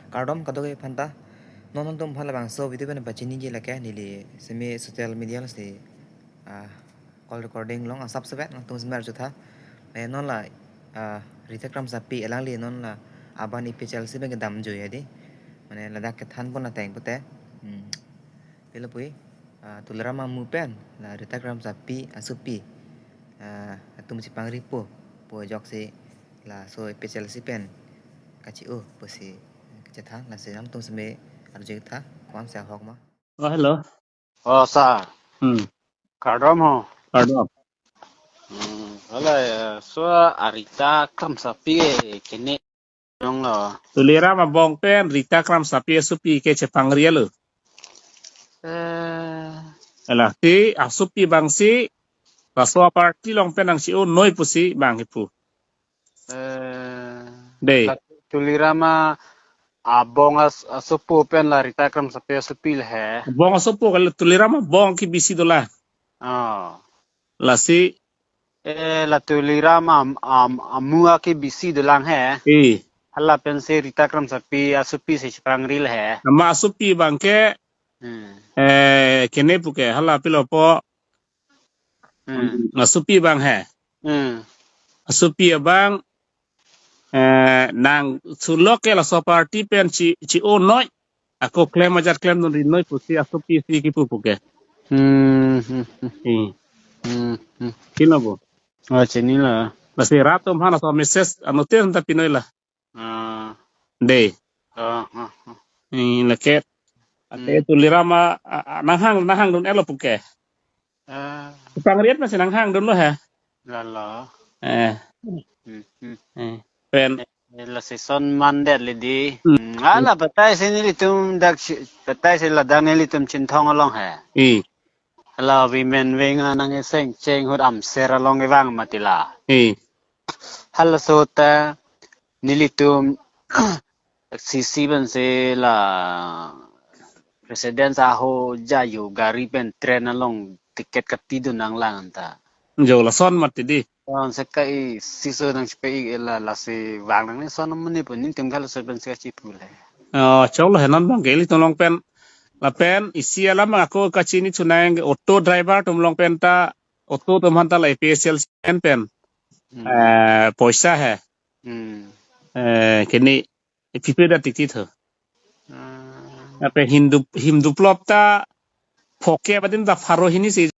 Cardom kato ke phanta non tum phala bang so video ben bachini je lake nili semi social media se call recording long sub sebet tum smar jutha non la ritakram sapi elang li non la aban ipechal se ben dam jo yadi mane ladak ke than pon na teng pote pelo pui tularama mu pen la ritakram sapi asupi tum si pangri po jok se la so ipechal si pen kachi o posi tha là sẽ nắm tung sme arjek tha kwam sa hok ma Hello. Sa Cardom ho. Cardom. Wala so arita kam sapi kene yung Tulira mabong pen Rita Kram sapi asupi ke Cepangria lo. Alah ti asupi bangsi paswa party long pen ang siu noi pusi bang ipu. Dei. tulirama abong asupu pen la rita kam sapi asupi le Bong asupu kalau tulira mabong ki bisi dola. La si la tulirama amua ke bisi delang he. Hala pen se rita kam sapi asupi se Cepangri le nama asupi bang ke kene puke hala pilopo asupi bang he. Asupi bang nang sulok ke la so party pen ci o noi ako claim ajar claim non noi pusi asupi si ki puke. Kino bo. Chini la. Basi rato mana so meses anoter nta pinoy la. Dei. Leket. Ate tulirama nahang don elo puke. Pangriat masih nahang don lo ha. Lala. Pen. La season mandet lidi. Ala batai sini litum dak batai sila dang litum cintong along ha. Ala women wing anang seng cheng hut am ser along evang matila. Hala sota nilitum sisi ben se la presiden saho jayu gari pen tren along tiket katido nang lang ta. Jo la son matidi. Sekai siso nang sekai la se wang nang ni son mani pun ni tim kala se ben se chipu le. Cholo henan bang geli tolong pen la pen isi alam ako kachini tunang auto driver tumlong pen ta auto tumhan ta la PSL pen poisa hai kini pipe da titi tho apa hindu plop ta phoke badin da faro hini si